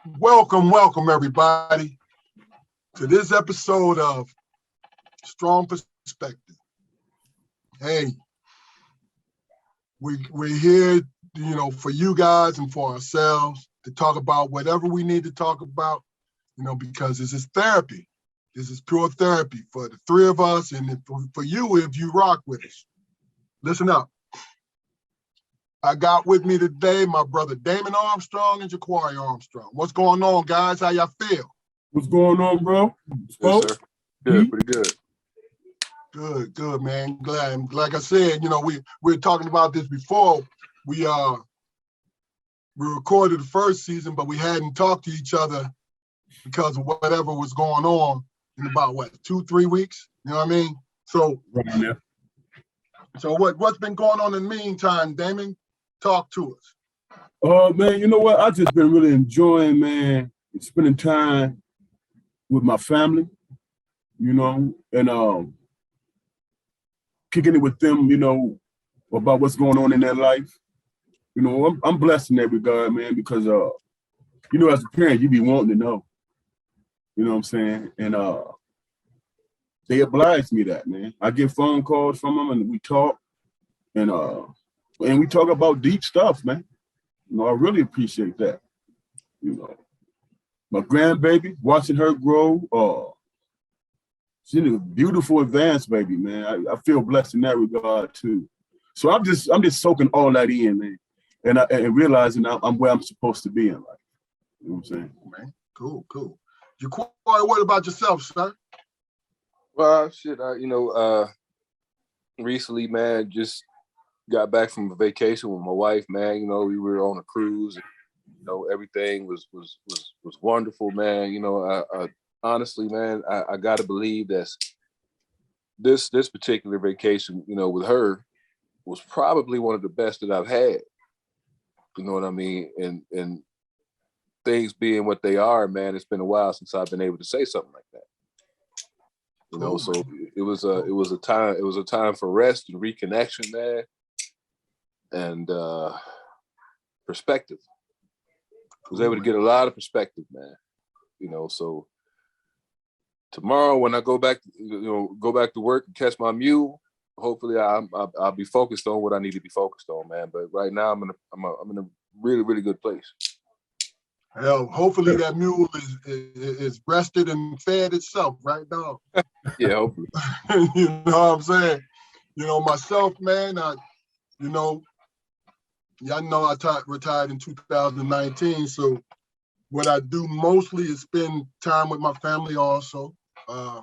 Welcome everybody to this episode of Strong Perspective. Hey, we're here, for you guys and for ourselves to talk about whatever we need to talk about, because this is therapy. This is pure therapy for the three of us and for you if you rock with us. Listen up. I got with me today my brother Damon Armstrong and Jaquari Armstrong. What's going on, guys? How y'all feel? What's going on, bro? Yes, sir. Good, pretty good. Good, man. Glad. Like I said, we were talking about this before. We recorded the first season, but we hadn't talked to each other because of whatever was going on in about 2-3 weeks. You know what I mean? So, Right, yeah. So what's been going on in the meantime, Damon? Talk to us. Man, you know what? I just been really enjoying, man, spending time with my family, and kicking it with them, about what's going on in their life. I'm blessed in that regard, man, because as a parent, you be wanting to know. You know what I'm saying? And they oblige me that, man. I get phone calls from them and we talk, and we talk about deep stuff, man. I really appreciate that. My grandbaby, watching her grow, she's a beautiful advanced baby, man. I feel blessed in that regard too. So I'm just soaking all that in, man, and realizing I'm where I'm supposed to be in life. You know what I'm saying? Man, cool. Jaquari, what about yourself, sir? Well, shit, recently, man, just got back from a vacation with my wife, man. We were on a cruise. Everything was wonderful, man. I honestly, man, I got to believe that this particular vacation, with her, was probably one of the best that I've had. You know what I mean? And things being what they are, man, it's been a while since I've been able to say something like that. So it was a time for rest and reconnection, man, and perspective. I was able to get a lot of perspective, man. So tomorrow when I go back to work and catch my mule, hopefully I'll be focused on what I need to be focused on, man. But right now I'm in a really, really good place. Hell, hopefully that mule is rested and fed itself, right, dog? Yeah, hopefully. You know what I'm saying? Myself, man, y'all know I retired in 2019. So what I do mostly is spend time with my family also. A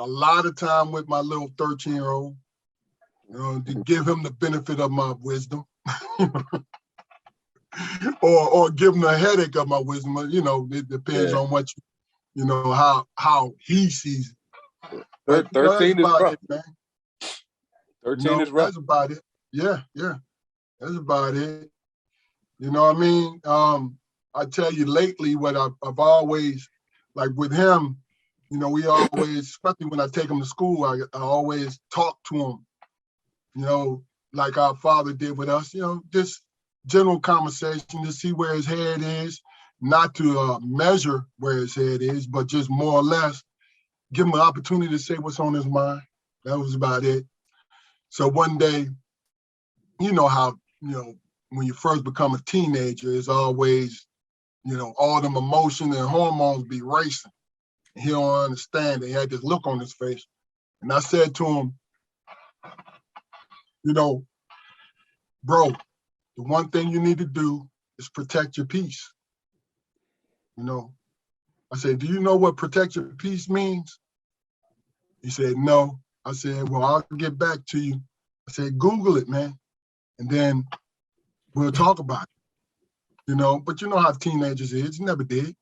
lot of time with my little 13-year-old, to give him the benefit of my wisdom. or give him a headache of my wisdom. It depends on what how he sees it. 13 is rough. It, man. 13 is rough. That's about it. Yeah. That's about it. You know what I mean? I tell you lately what I've always, like with him, we always, especially when I take him to school, I always talk to him, like our father did with us, just general conversation to see where his head is, not to measure where his head is, but just more or less give him an opportunity to say what's on his mind. That was about it. So one day, you know how, when you first become a teenager, it's always, all them emotions and hormones be racing. And he don't understand it. He had this look on his face. And I said to him, bro, the one thing you need to do is protect your peace. I said, do you know what protect your peace means? He said, no. I said, well, I'll get back to you. I said, Google it, man. And then we'll talk about it. But you know how teenagers is, never did,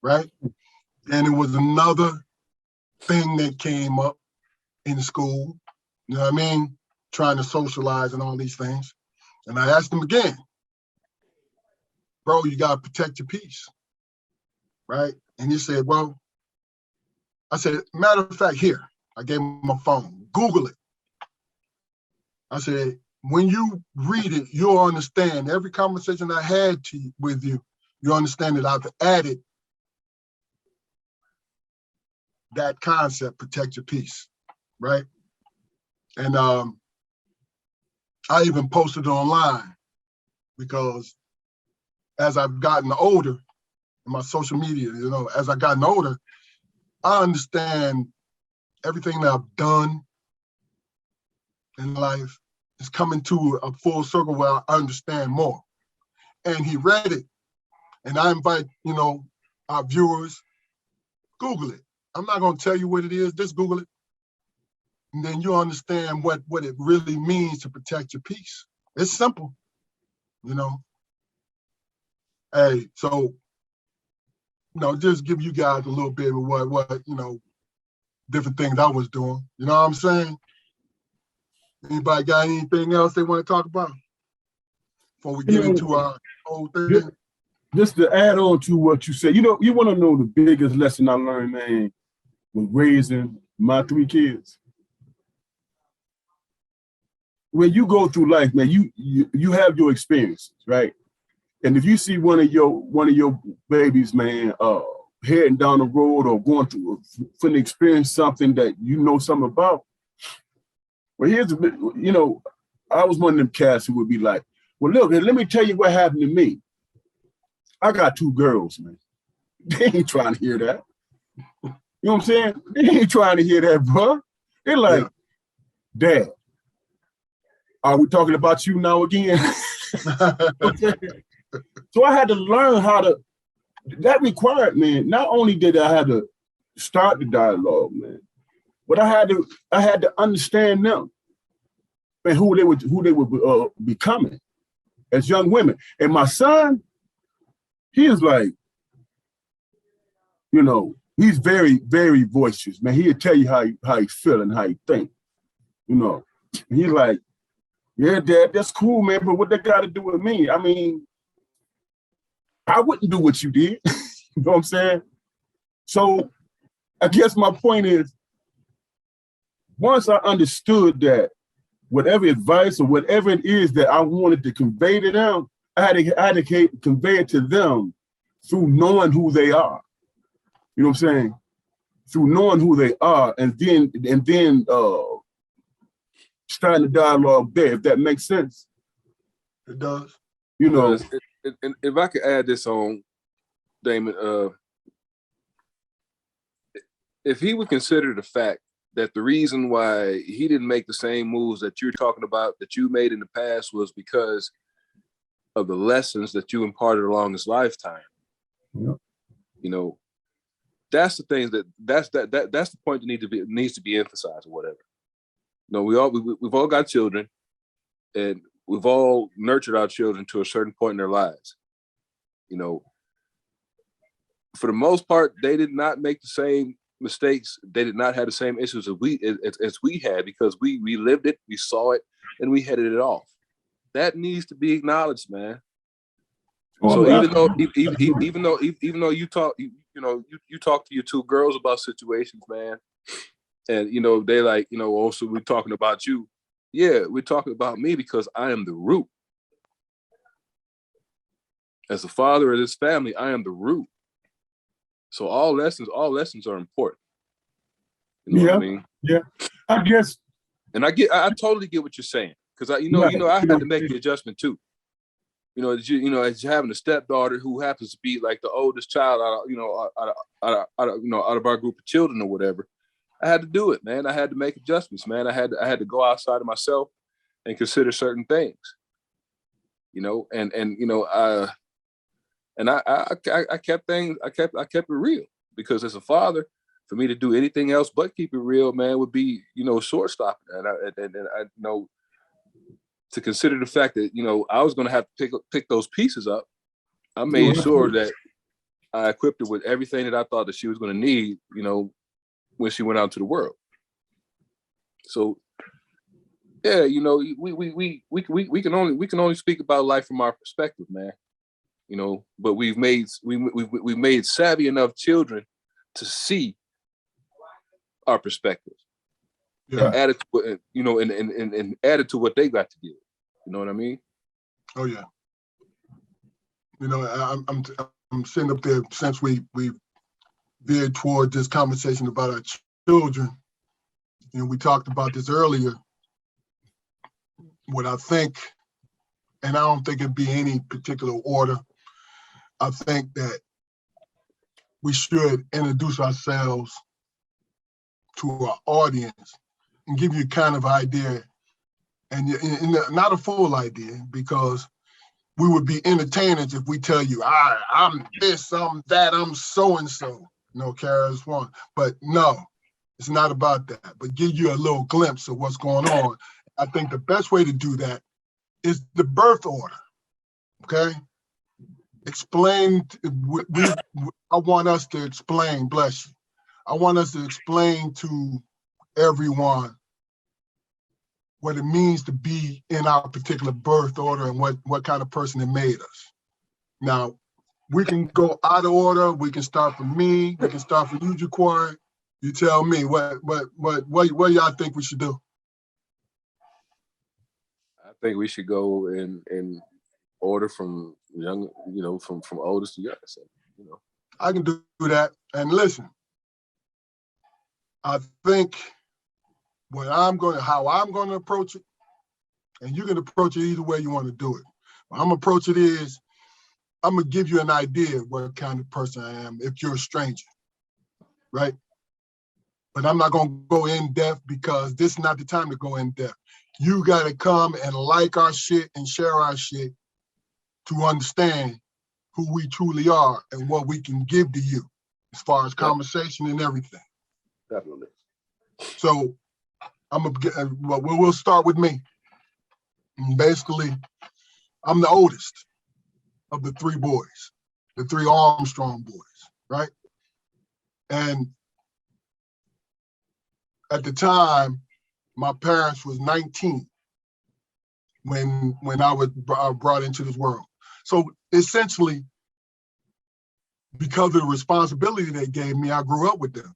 right? And it was another thing that came up in school, you know what I mean? Trying to socialize and all these things. And I asked him again, bro, you gotta protect your peace, right? And he said, well, I said, matter of fact, here, I gave him my phone, Google it. I said, when you read it, you'll understand every conversation I had with you, you understand that I've added that concept, protect your peace, right? And I even posted it online because as I've gotten older in my social media, as I've gotten older, I understand everything that I've done in life is coming to a full circle where I understand more. And he read it. And I invite, our viewers, Google it. I'm not going to tell you what it is, just Google it. And then you understand what it really means to protect your peace. It's simple, Hey, so, just give you guys a little bit of what different things I was doing. You know what I'm saying? Anybody got anything else they want to talk about before we get into our whole thing? Just to add on to what you said, you want to know the biggest lesson I learned, man, with raising my 3 kids. When you go through life, man, you have your experiences, right? And if you see one of your babies, man, heading down the road or going through finna experience something that you know something about, well, I was one of them cats who would be like, well, look, let me tell you what happened to me. I got 2 girls, man. They ain't trying to hear that. You know what I'm saying? They ain't trying to hear that, bro. They're like, Dad, are we talking about you now again? So I had to learn that required, man, not only did I have to start the dialogue, man, but I had to understand them and who they were becoming as young women. And my son, he is like, he's very, very boisterous, man. He'll tell you how he feel and how he think, And he's like, yeah, Dad, that's cool, man, but what that got to do with me? I mean, I wouldn't do what you did. You know what I'm saying? So I guess my point is, once I understood that whatever advice or whatever it is that I wanted to convey to them, I had to convey it to them through knowing who they are. You know what I'm saying? Through knowing who they are, and then starting the dialogue there, if that makes sense. It does. And if I could add this on, Damon, if he would consider the fact that the reason why he didn't make the same moves that you're talking about that you made in the past was because of the lessons that you imparted along his lifetime. Yep. That's the things that's the point that needs to be emphasized or whatever. We've all got children, and we've all nurtured our children to a certain point in their lives. For the most part, they did not make the same mistakes. They did not have the same issues as we had, because we lived it, we saw it, and we headed it off. That needs to be acknowledged, man. So even though you talk, you talk to your 2 girls about situations, man, and they like, also we're talking about you. Yeah, we're talking about me because I am the root. As a father of this family, I am the root. So all lessons are important. You know what I mean? Yeah, I guess. And I totally get what you're saying, because I had to make the adjustment too. As you're having a stepdaughter who happens to be like the oldest child out of our group of children or whatever. I had to do it, man. I had to make adjustments, man. I had to go outside of myself and consider certain things, I kept it real, because as a father, for me to do anything else but keep it real, man, would be, short stopping. And I to consider the fact that, I was going to have to pick those pieces up. I made sure that I equipped her with everything that I thought that she was going to need, when she went out to the world. So, yeah, we can only speak about life from our perspective, man. But we've made savvy enough children to see our perspective, and add it to, and add it to what they got to give. You know what I mean? Oh yeah. You know, I'm sitting up there since we veered toward this conversation about our children. You know, we talked about this earlier. What I think, and I don't think it'd be any particular order. I think that we should introduce ourselves to our audience and give you kind of idea, and not a full idea, because we would be entertainers if we tell you, I'm this, I'm that, I'm so-and-so. No, Kara's one. But no, it's not about that, but give you a little glimpse of what's going on. I think the best way to do that is the birth order, okay? Explain, I want us to explain, bless you. I want us to explain to everyone what it means to be in our particular birth order and what kind of person it made us. Now, we can go out of order. We can start from me. We can start from you, Jaquari. You tell me what y'all think we should do. I think we should go in order from young, from oldest to youngest. I can do that. And listen, I think how I'm going to approach it, and you can approach it either way you want to do it. How I'm gonna approach it is, I'm gonna give you an idea of what kind of person I am if you're a stranger, right? But I'm not gonna go in depth because this is not the time to go in depth. You gotta come and like our shit and share our shit to understand who we truly are and what we can give to you as far as conversation and everything. Definitely. So we'll start with me. And basically, I'm the oldest of the three boys, the three Armstrong boys, right? And at the time, my parents was 19 when I was brought into this world. So essentially, because of the responsibility they gave me, I grew up with them.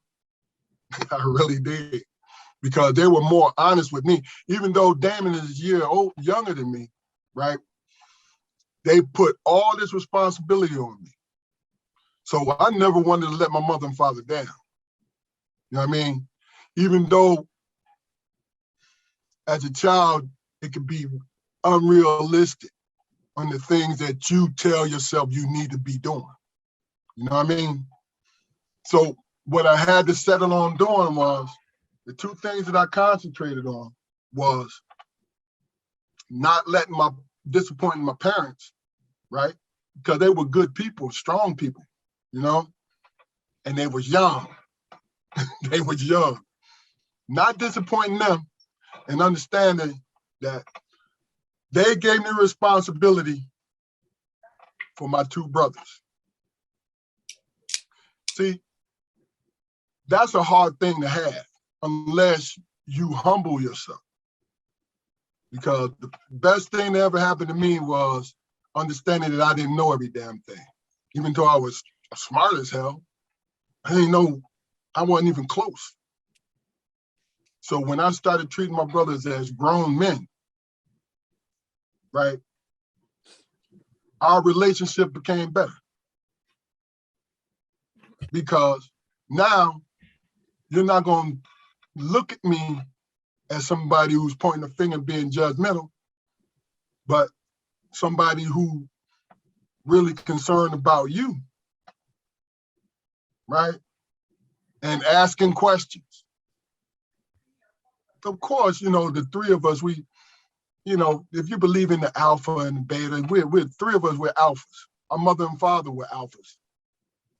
I really did, because they were more honest with me. Even though Damon is a year younger than me, right? They put all this responsibility on me. So I never wanted to let my mother and father down. You know what I mean? Even though as a child, it could be unrealistic on the things that you tell yourself you need to be doing. You know what I mean? So what I had to settle on doing was, the two things that I concentrated on was not disappointing my parents, right? Because they were good people, strong people, and they was young. They was young. Not disappointing them and understanding that they gave me responsibility for my two brothers. See, that's a hard thing to have unless you humble yourself. Because the best thing that ever happened to me was understanding that I didn't know every damn thing. Even though I was smart as hell, I didn't know, I wasn't even close. So when I started treating my brothers as grown men, right, our relationship became better. Because now you're not going to look at me as somebody who's pointing a finger and being judgmental, but somebody who really concerned about you, right? And asking questions. Of course, the three of us, if you believe in the alpha and the beta, we're three of us, we're alphas. Our mother and father were alphas,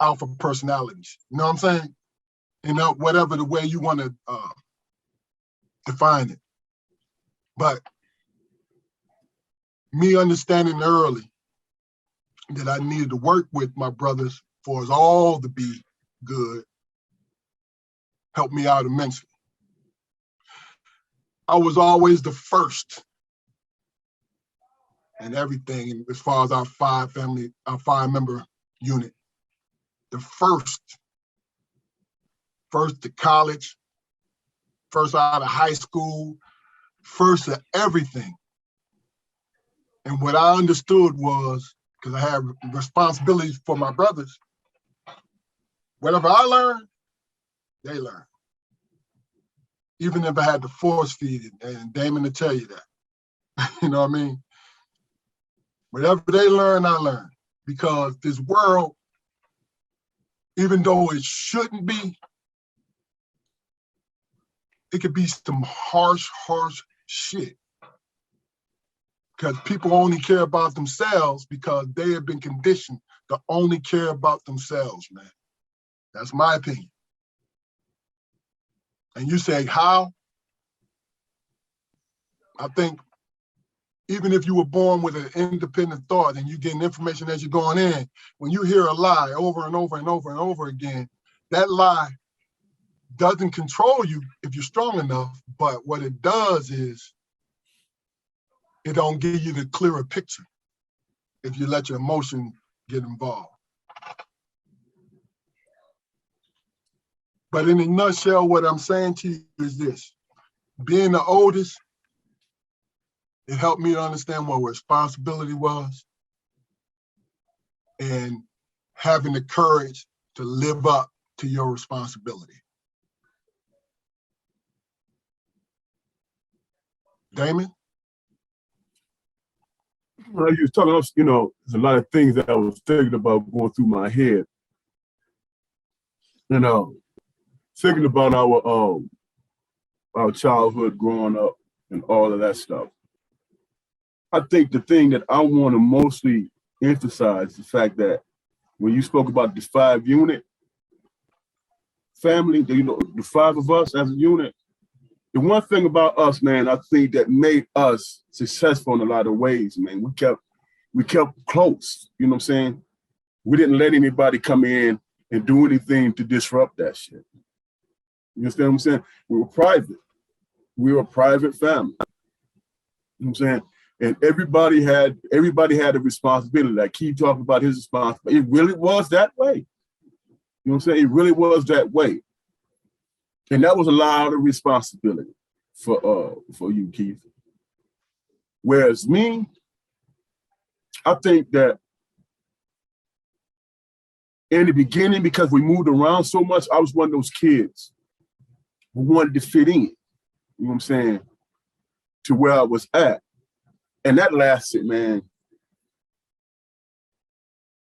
alpha personalities. You know what I'm saying? Whatever the way you want to define it. But me understanding early that I needed to work with my brothers for us all to be good helped me out immensely. I was always the first in everything as far as our five-member unit. The first to college, first out of high school, first to everything. And what I understood was, because I have responsibilities for my brothers. Whatever I learn, they learn. Even if I had to force feed it, and Damon to tell you that. You know what I mean? Whatever they learn, I learn. Because this world, even though it shouldn't be, it could be some harsh shit. Because people only care about themselves because they have been conditioned to only care about themselves, man. That's my opinion. And you say, how? I think even if you were born with an independent thought and you're getting information as you're going in, when you hear a lie over and over and over and over again, that lie doesn't control you if you're strong enough, but what it does is it don't give you the clearer picture if you let your emotion get involved. But in a nutshell, what I'm saying to you is this: being the oldest, it helped me to understand what responsibility was and having the courage to live up to your responsibility. Damon? Well, you was talking, there's a lot of things that I was thinking about going through my head. Thinking about our childhood growing up and all of that stuff. I think the thing that I want to mostly emphasize is the fact that when you spoke about the 5-unit family, the 5 of us as a unit, the one thing about us, man, I think that made us successful in a lot of ways, man. We kept close, you know what I'm saying? We didn't let anybody come in and do anything to disrupt that shit. You understand what I'm saying? We were private. We were a private family. You know what I'm saying? And everybody had a responsibility. Like Keith talked about his responsibility. It really was that way. You know what I'm saying? It really was that way. And that was a lot of responsibility for you, Keith. Whereas me, I think that in the beginning, because we moved around so much, I was one of those kids who wanted to fit in, you know what I'm saying, to where I was at. And that lasted, man,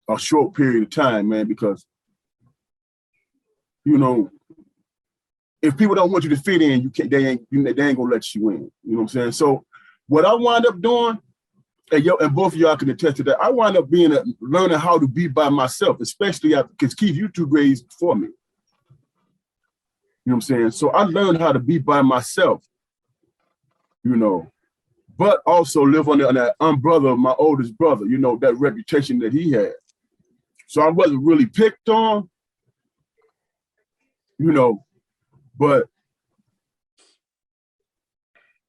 a short period of time, man, because, if people don't want you to fit in, they ain't gonna let you in. You know what I'm saying? So what I wind up doing, and both of y'all can attest to that, I wind up learning how to be by myself, especially because Keith, you 2 grades before me. You know what I'm saying? So I learned how to be by myself, but also live under that umbrella of my oldest brother, that reputation that he had. So I wasn't really picked on, but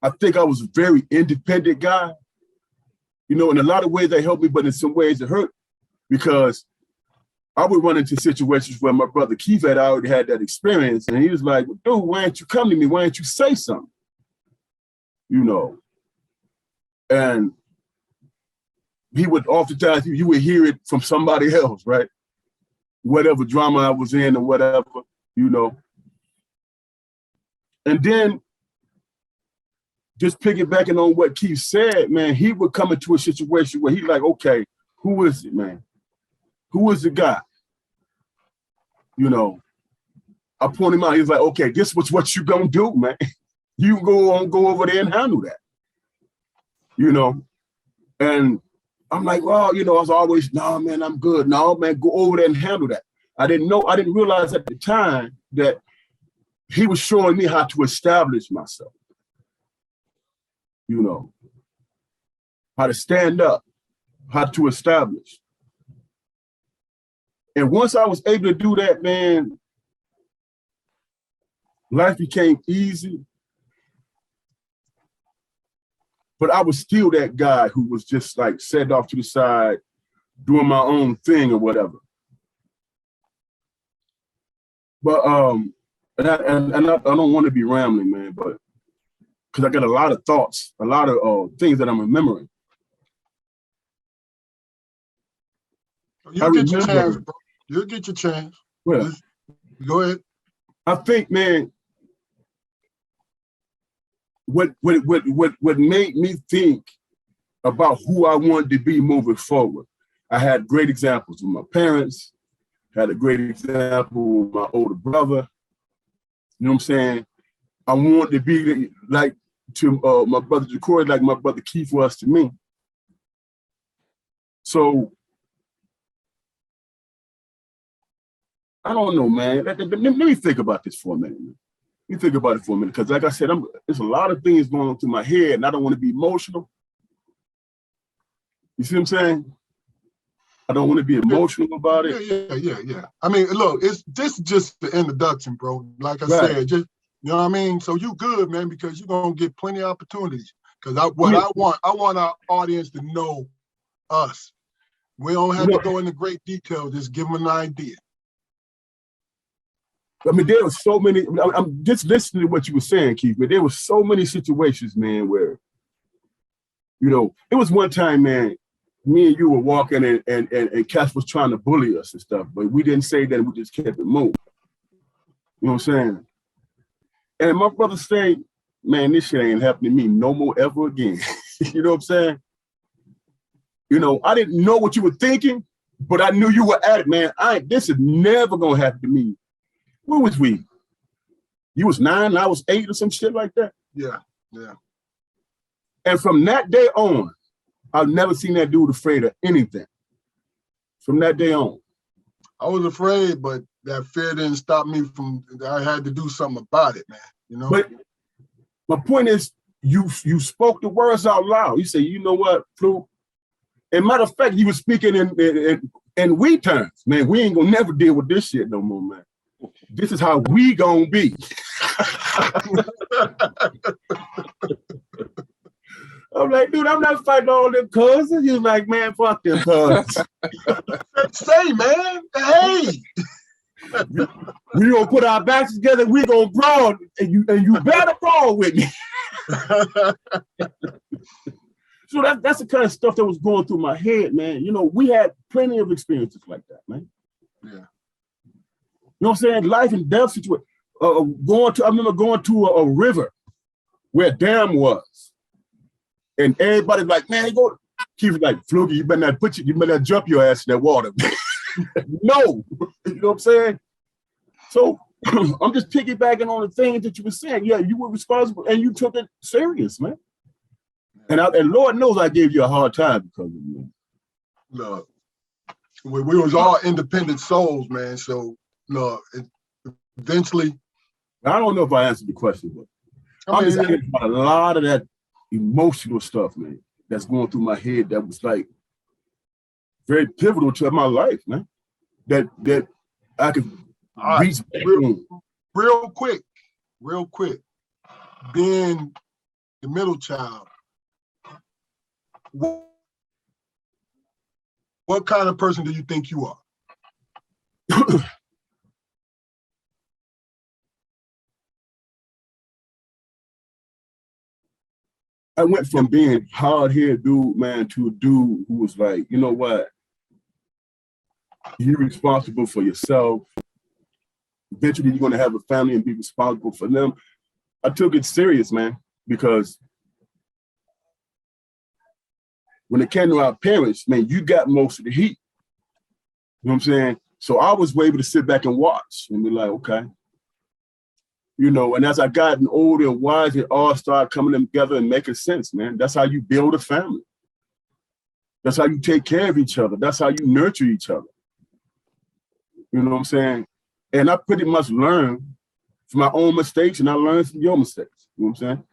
I think I was a very independent guy. In a lot of ways that helped me, but in some ways it hurt because I would run into situations where my brother Keith had already had that experience, and he was like, dude, why don't you come to me? Why don't you say something? And he would oftentimes, you would hear it from somebody else, right? Whatever drama I was in or whatever, And then just piggybacking on what Keith said, man, he would come into a situation where he's like, okay, who is it, man? Who is the guy? I point him out. He's like, okay, this was what you gonna do, man. You go over there and handle that. And I'm like, well, I was always, no, man, I'm good. No, man, go over there and handle that. I didn't realize at the time that he was showing me how to establish myself. How to stand up, how to establish. And once I was able to do that, man, life became easy. But I was still that guy who was just like set off to the side, doing my own thing or whatever. But and I don't want to be rambling, man, but because I got a lot of thoughts, a lot of things that I'm remembering. You get your remember- chance, bro. You'll get your chance. Well, Just go ahead. I think, man, what made me think about who I wanted to be moving forward. I had great examples with my parents, had a great example with my older brother. You know what I'm saying? I wanted to be like to my brother Jacory, like my brother Keith was to me. So I don't know, man. Let me think about this for a minute, man. Let me think about it for a minute, because like I said, there's a lot of things going on through my head, and I don't want to be emotional. You see what I'm saying? I don't want to be emotional about it. Yeah. I mean, look, this is just the introduction, bro. Like I Right. said, just you know what I mean. So you good, man, because you're gonna get plenty of opportunities. Because I want our audience to know us. We don't have to go into great detail. Just give them an idea. I mean, there were so many. I'm just listening to what you were saying, Keith, but there were so many situations, man, where, you know, it was one time, man, me and you were walking and Cass was trying to bully us and stuff, but we didn't say that. We just kept it moving. You know what I'm saying? And my brother said, man, this shit ain't happening to me no more ever again. You know what I'm saying? You know, I didn't know what you were thinking, but I knew you were at it, man. This is never gonna happen to me. Where was we? You was 9, I was 8 or some shit like that? Yeah. And from that day on, I've never seen that dude afraid of anything. From that day on. I was afraid, but that fear didn't stop me from, I had to do something about it, man. You know? But my point is, you spoke the words out loud. You say, you know what, Fluke? And matter of fact, you were speaking in we terms. Man, we ain't gonna never deal with this shit no more, man. This is how we gonna be. I'm like, dude, I'm not fighting all them cousins. He was like, man, fuck them cousins. Say, man, hey. We gonna put our backs together. We gonna brawl, and you better brawl with me. So that's the kind of stuff that was going through my head, man. You know, we had plenty of experiences like that, man. Yeah. You know what I'm saying? Life and death situation. I remember going to a river where a dam was. And everybody's like, man, go. Keith was like, Fluky, you better not jump your ass in that water. No. You know what I'm saying? So I'm just piggybacking on the things that you were saying. Yeah, you were responsible and you took it serious, man. And Lord knows I gave you a hard time because of it, man. Look, we was all independent souls, man. So, look, eventually. I don't know if I answered the question, but I'm just thinking about a lot of that emotional stuff, man, that's going through my head that was like very pivotal to my life, man. That I could reach back on. Real quick. Being the middle child, what kind of person do you think you are? I went from being hard-headed dude, man, to a dude who was like, you know what? You're responsible for yourself. Eventually, you're going to have a family and be responsible for them. I took it serious, man, because when it came to our parents, man, you got most of the heat. You know what I'm saying? So I was able to sit back and watch and be like, okay. You know, and as I gotten older and wiser, it all started coming together and making sense, man. That's how you build a family. That's how you take care of each other. That's how you nurture each other. You know what I'm saying? And I pretty much learned from my own mistakes, and I learned from your mistakes. You know what I'm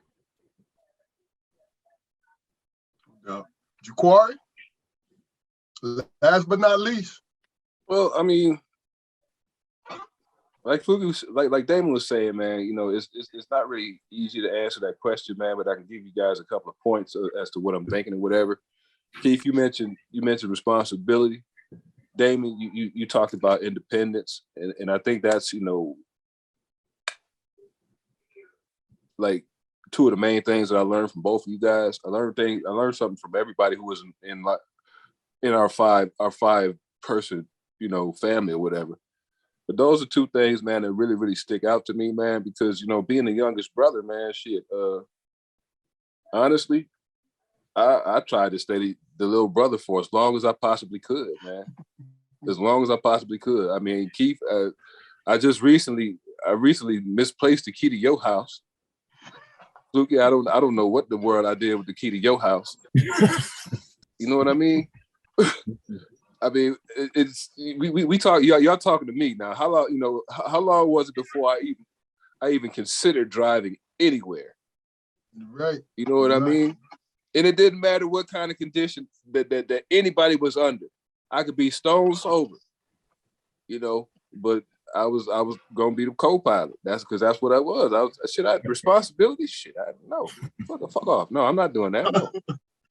saying? Jacory, last but not least. Well, I mean, like Damon was saying, man, you know, it's not really easy to answer that question, man, but I can give you guys a couple of points as to what I'm thinking and whatever. Keith, you mentioned responsibility. Damon, you talked about independence, and I think that's, you know, like two of the main things that I learned from both of you guys. I learned something from everybody who was in our five person, you know, family or whatever. But those are two things, man, that really, really stick out to me, man, because, you know, being the youngest brother, man, shit, honestly, I tried to stay the little brother for as long as I possibly could, man. As long as I possibly could. I mean, Keith, I recently misplaced the key to your house. Suki, I don't know what the world I did with the key to your house. You know what I mean? I mean, we talk. Y'all talking to me now. How long? You know, how long was it before I even considered driving anywhere? Right. You know what I mean? And it didn't matter what kind of condition that anybody was under. I could be stone sober, you know, but I was gonna be the co-pilot. That's because that's what I was. Responsibility? Shit, I don't know. Fuck off. No, I'm not doing that. No.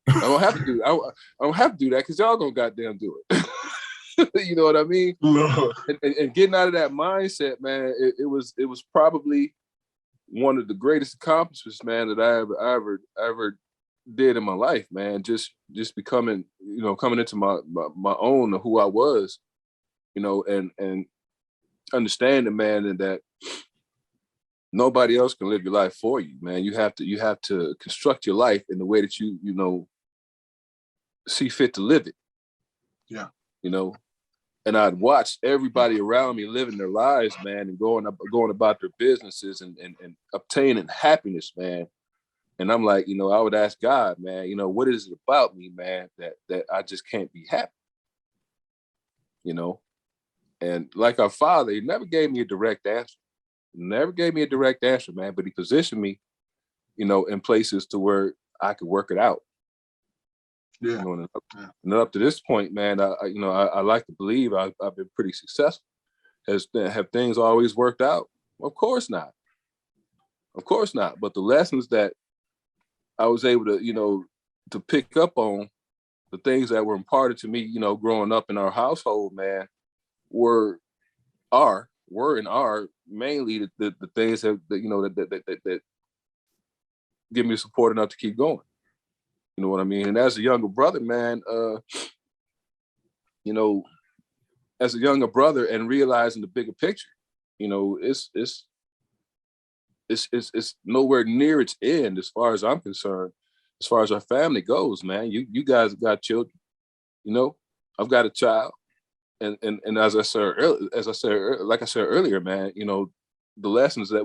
I don't have to do. I don't have to do that because y'all gonna goddamn do it. You know what I mean? Lord. And getting out of that mindset, man, it was probably one of the greatest accomplishments, man, that I ever did in my life, man. Just becoming, you know, coming into my own of who I was, you know, and understanding, man, and that nobody else can live your life for you, man. You have to construct your life in the way that you know see fit to live it. Yeah. You know, and I'd watched everybody around me living their lives, man, and going about their businesses and obtaining happiness, man. And I'm like, you know, I would ask God, man, you know, what is it about me, man, that I just can't be happy? You know, and like our Father, he never gave me a direct answer. Never gave me a direct answer, man, but he positioned me, you know, in places to where I could work it out. Yeah. You know, and up to this point, man, I like to believe I've been pretty successful. Have things always worked out? Of course not. Of course not. But the lessons that I was able to, you know, to pick up on, the things that were imparted to me, you know, growing up in our household, man, were and are mainly the things that you know that give me support enough to keep going. You know what I mean? And as a younger brother, man, you know, as a younger brother and realizing the bigger picture, you know, it's nowhere near its end as far as I'm concerned, as far as our family goes, man. You guys got children, you know, I've got a child. And as I said earlier, man, you know, the lessons that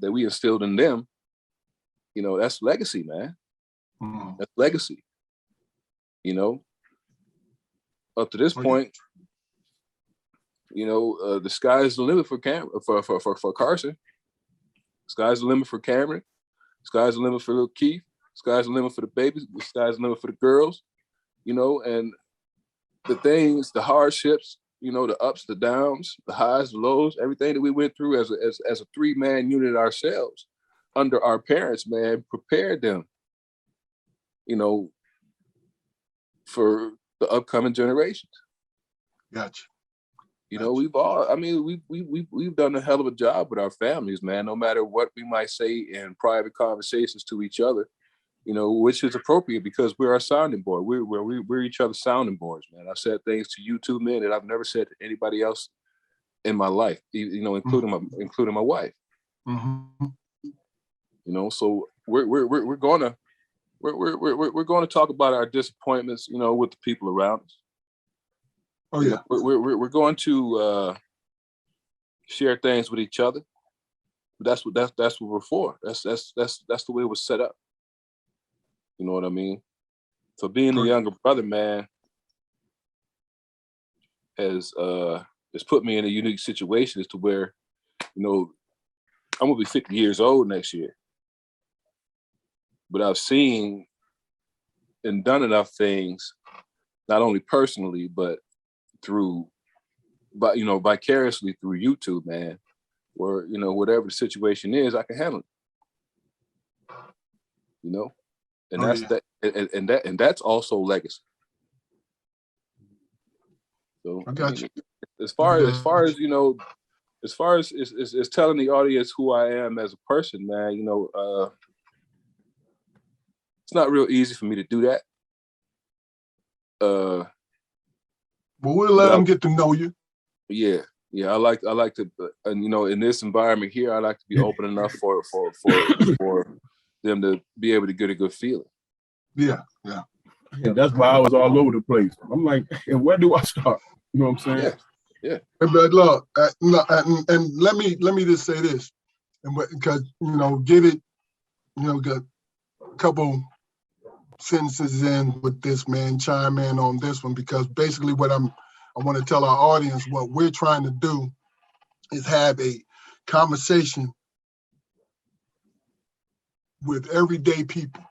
we instilled in them, you know, that's legacy, man. That's legacy. You know, up to this point, you know, the sky's the limit for Carson. Sky's the limit for Cameron. Sky's the limit for little Keith. Sky's the limit for the babies. The sky's the limit for the girls. You know, and the things, the hardships, you know, the ups, the downs, the highs, the lows, everything that we went through as a 3-man unit ourselves under our parents, man, prepared them, you know, for the upcoming generations. Gotcha. You know, we've done a hell of a job with our families, man, no matter what we might say in private conversations to each other, you know, which is appropriate because we're our sounding board. We're each other's sounding boards, man. I've said things to you two men that I've never said to anybody else in my life, you know, including my wife. Mm-hmm. You know, so we're gonna talk about our disappointments, you know, with the people around us. Oh yeah. We're going to share things with each other. That's what we're for. That's the way it was set up. You know what I mean? So being the younger brother, man, has put me in a unique situation as to where, you know, I'm gonna be 50 years old next year. But I've seen and done enough things, not only personally, but vicariously through YouTube, man, where, you know, whatever the situation is, I can handle it. You know? And and that's also legacy. So I got you. As far as you know, as far as telling the audience who I am as a person, man, you know, it's not real easy for me to do that. But we'll let them get to know you. Yeah. I like to, and you know, in this environment here, I like to be open enough for them to be able to get a good feeling. Yeah. And that's why I was all over the place. I'm like, and where do I start? You know what I'm saying? Yeah. But look, and let me just say this, and because get it, got a couple sentences in with this, man, chime in on this one, because basically what I want to tell our audience, what we're trying to do is have a conversation with everyday people.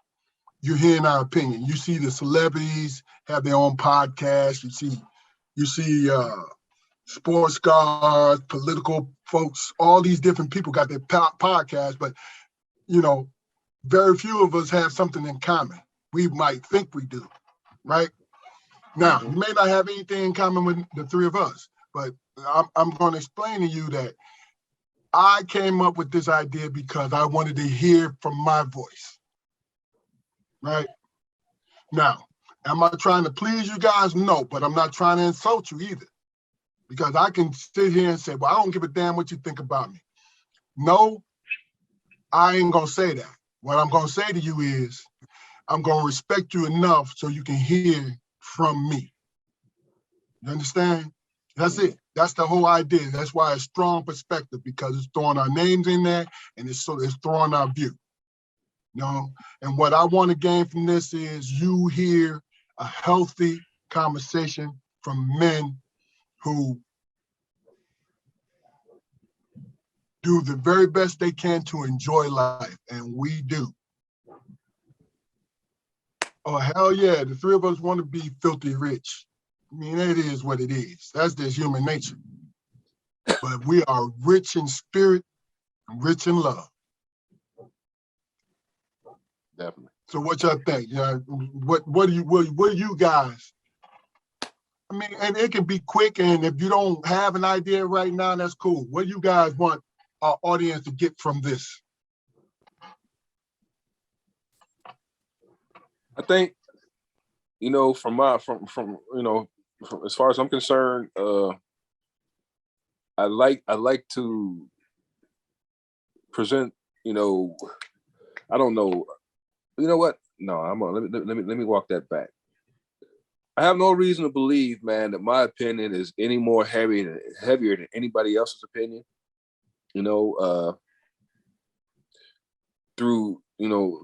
You're hearing our opinion. You see the celebrities have their own podcast. You see sports stars, political folks, all these different people got their podcasts, but very few of us have something in common. We might think we do, right? Now, you may not have anything in common with the three of us, but I'm going to explain to you that I came up with this idea because I wanted to hear from my voice. Right? Now, am I trying to please you guys? No, but I'm not trying to insult you either. Because I can sit here and say, well, I don't give a damn what you think about me. No, I ain't going to say that. What I'm going to say to you is, I'm going to respect you enough so you can hear from me. You understand? That's it. That's the whole idea. That's why it's strong perspective, because it's throwing our names in there and it's throwing our view. And what I want to gain from this is you hear a healthy conversation from men who do the very best they can to enjoy life, and we do. Oh, hell yeah, the three of us want to be filthy rich. I mean, it is what it is. That's just human nature. But we are rich in spirit and rich in love. Definitely. So what y'all think? What do you guys? I mean, and it can be quick, and if you don't have an idea right now, that's cool. What do you guys want our audience to get from this? I think, from as far as I'm concerned, I like to present, I don't know. You know what? No, let me walk that back. I have no reason to believe, man, that my opinion is any more heavier than anybody else's opinion. Through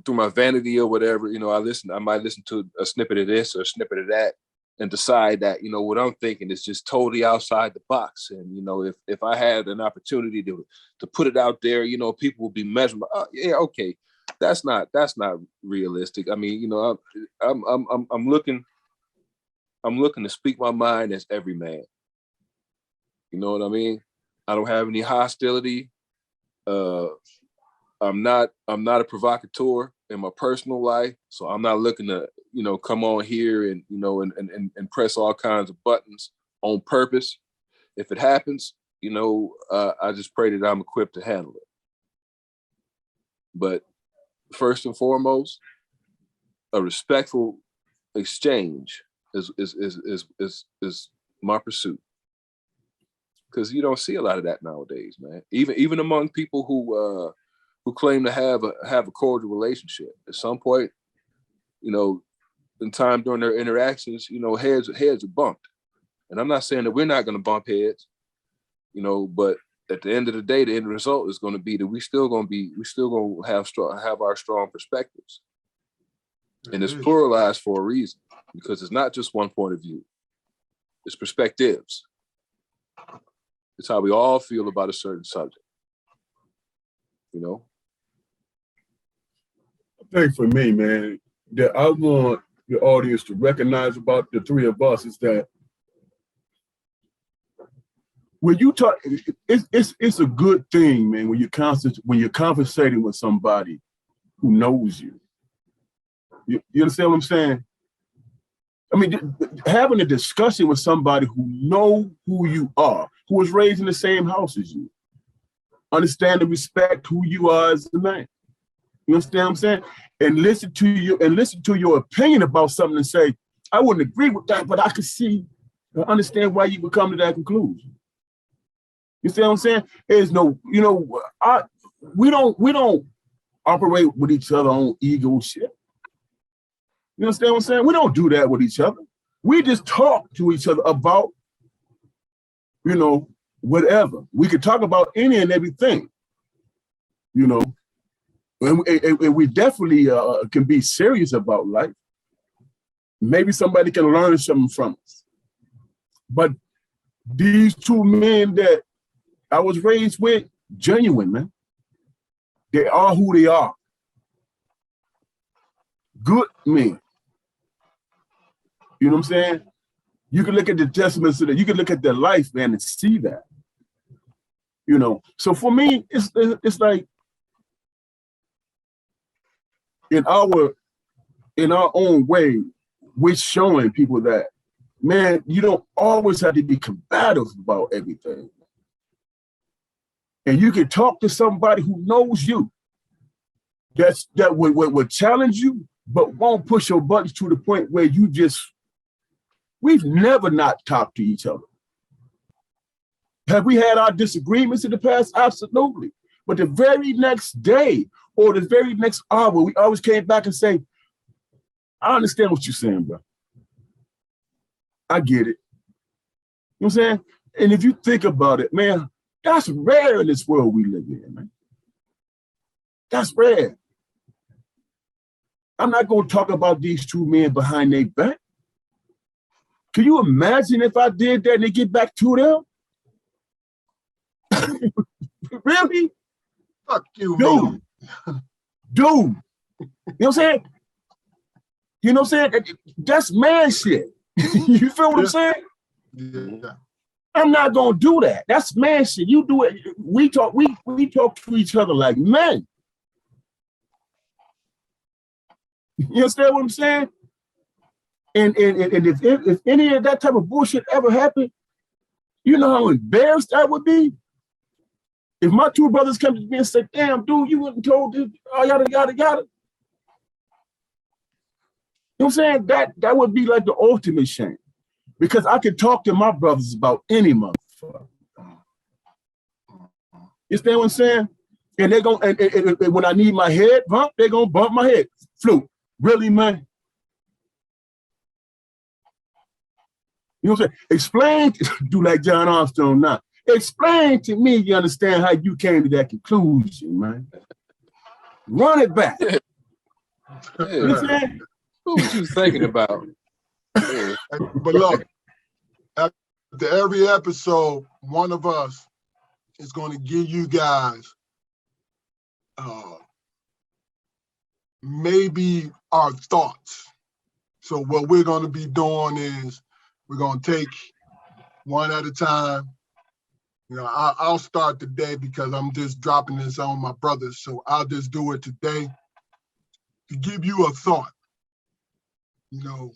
my vanity or whatever, I might listen to a snippet of this or a snippet of that and decide that, what I'm thinking is just totally outside the box. And, if I had an opportunity to put it out there, people will be measuring, oh, yeah, okay. That's not realistic. I mean, I'm looking to speak my mind as every man. You know what I mean? I don't have any hostility. I'm not a provocateur in my personal life, so I'm not looking to, come on here and, and press all kinds of buttons on purpose. If it happens, I just pray that I'm equipped to handle it. But first and foremost, a respectful exchange is my pursuit. Because you don't see a lot of that nowadays, man. Even among people who claim to have a cordial relationship. At some point, in time during their interactions, heads are bumped. And I'm not saying that we're not going to bump heads, but at the end of the day, the end result is going to be that we still going to have our strong perspectives. And it's pluralized for a reason, because it's not just one point of view. It's perspectives. It's how we all feel about a certain subject. I think for me, man, that I want the audience to recognize about the three of us is that when you talk, it's a good thing, man, when you're conversating with somebody who knows you. You understand what I'm saying? I mean, having a discussion with somebody who know who you are, who was raised in the same house as you, understand and respect who you are as a man. You understand what I'm saying? And listen to your opinion about something and say, I wouldn't agree with that, but I could see I understand why you would come to that conclusion. You see what I'm saying? There's no, we don't operate with each other on ego shit. You understand what I'm saying? We don't do that with each other. We just talk to each other about, whatever. We could talk about any and everything, and we definitely can be serious about life. Maybe somebody can learn something from us. But these two men that I was raised with, genuine, man. They are who they are. Good men. You know what I'm saying? You can look at the testaments of that. You can look at their life, man, and see that. So for me, it's like in our own way, we're showing people that, man, you don't always have to be combative about everything. And you can talk to somebody who knows you, that would challenge you, but won't push your buttons to the point where we've never not talked to each other. Have we had our disagreements in the past? Absolutely. But the very next day or the very next hour, we always came back and say, I understand what you're saying, bro. I get it. You know what I'm saying? And if you think about it, man, that's rare in this world we live in, man. That's rare. I'm not going to talk about these two men behind their back. Can you imagine if I did that and they get back to them? Really? Fuck you, Dude. man. Dude. You know what I'm saying? You know what I'm saying? That's man shit. You feel what I'm saying? Yeah. I'm not gonna do that. That's man shit. You do it. We talk to each other like men. You understand what I'm saying? And if any of that type of bullshit ever happened, you know how embarrassed I would be? If my two brothers come to me and say, damn, dude, you wouldn't told this, yada, yada, yada. You know what I'm saying? That would be like the ultimate shame. Because I could talk to my brothers about any motherfucker. You understand what I'm saying? And they're going and when I need my head bumped, they're gonna bump my head. Fluke. Really, man? You know what I'm saying? Explain, do like John Armstrong now. Explain to me, you understand how you came to that conclusion, man. Run it back. Yeah. You know what I'm saying? What was you thinking about? Yeah. But look, after every episode, one of us is going to give you guys maybe our thoughts. So what we're going to be doing is we're going to take one at a time. I'll start today because I'm just dropping this on my brothers. So I'll just do it today to give you a thought, to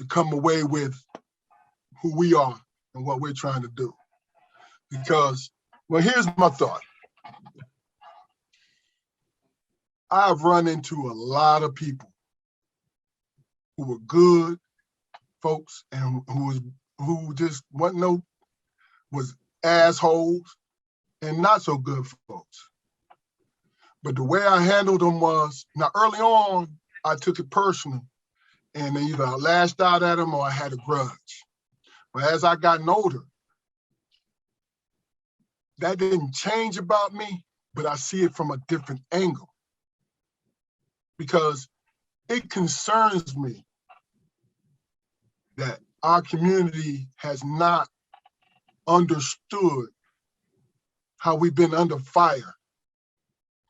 come away with who we are and what we're trying to do. Because, well, here's my thought. I've run into a lot of people who were good folks and who just was assholes and not so good folks. But the way I handled them was, now early on, I took it personal and either I lashed out at them or I had a grudge. But as I gotten older, that didn't change about me, but I see it from a different angle. Because it concerns me that our community has not understood how we've been under fire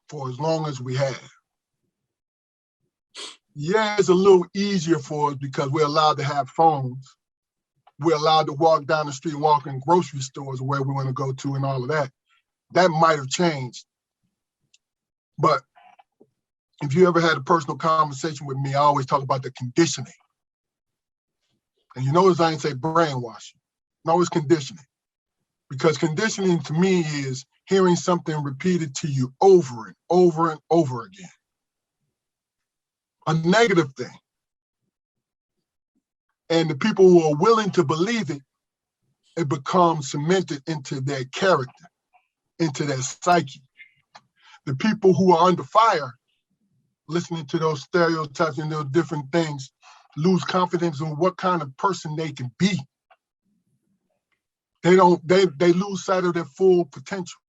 for as long as we have. Yeah, it's a little easier for us because we're allowed to have phones. We're allowed to walk down the street, walk in grocery stores where we want to go to and all of that. That might have changed. But if you ever had a personal conversation with me, I always talk about the conditioning. And you notice I ain't say brainwashing. No, it's conditioning. Because conditioning to me is hearing something repeated to you over and over and over again. A negative thing. And the people who are willing to believe it, it becomes cemented into their character, into their psyche. The people who are under fire, listening to those stereotypes and those different things, lose confidence in what kind of person they can be. They lose sight of their full potential.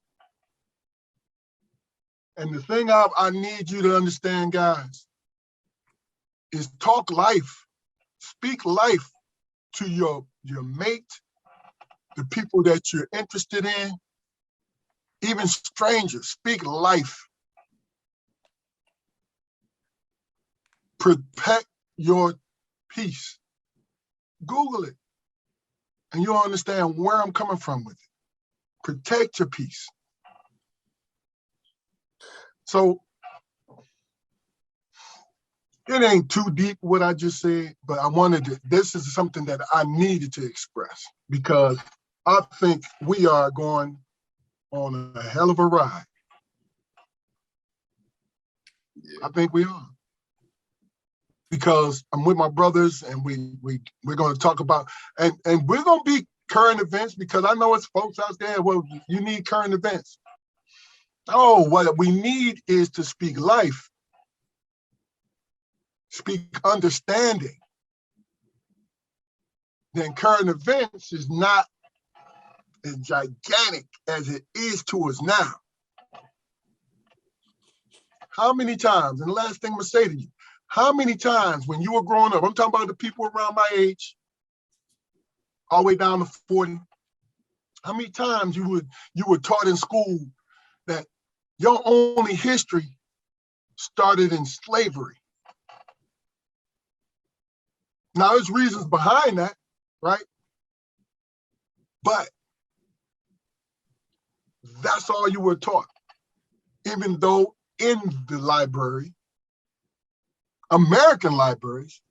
And the thing I need you to understand, guys, is talk life, speak life to your mate, the people that you're interested in, even strangers. Speak life. Protect your peace. Google it, and you'll understand where I'm coming from with it. Protect your peace. So it ain't too deep what I just said, but this is something that I needed to express because I think we are going on a hell of a ride. Yeah. I think we are. Because I'm with my brothers and we're going to talk about, and we're going to be current events because I know it's folks out there, well, you need current events. Oh, what we need is to speak life, speak understanding. Then current events is not as gigantic as it is to us now. How many times, and the last thing I'm gonna say to you, how many times when you were growing up, I'm talking about the people around my age, all the way down to 40, how many times you were taught in school that your only history started in slavery? Now, there's reasons behind that, right? But that's all you were taught, even though in the library, American libraries,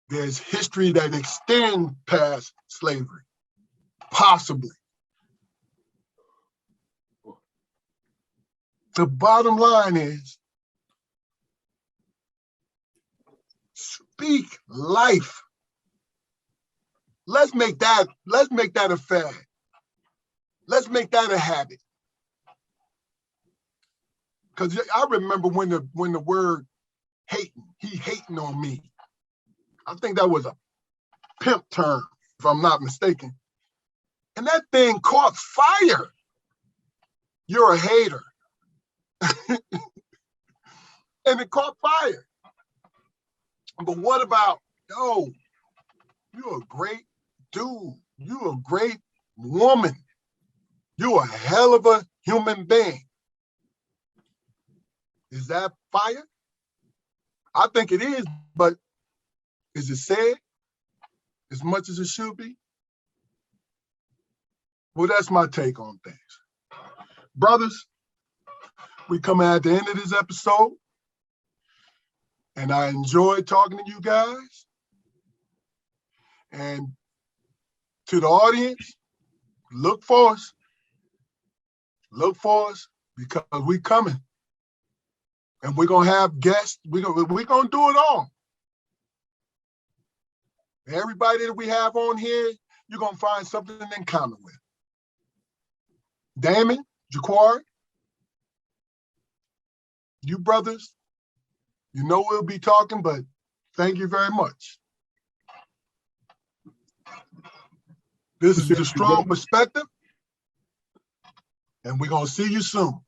there's history that extends past slavery, possibly. The bottom line is, speak life. Let's make that a fad. Let's make that a habit. Because I remember when the word hating, he hating on me. I think that was a pimp term, if I'm not mistaken. And that thing caught fire. You're a hater. And it caught fire. But what about, yo, you're a great dude. You're a great woman. You're a hell of a human being. Is that fire? I think it is, but is it said as much as it should be? Well, that's my take on things. Brothers, we come at the end of this episode, and I enjoyed talking to you guys. And to the audience, look for us. Look for us because we coming. And we're going to have guests. We're going to do it all. Everybody that we have on here, you're going to find something in common with. Damon, Jaquari, you brothers, you know we'll be talking, but thank you very much. This is The Strong Perspective, and we're going to see you soon.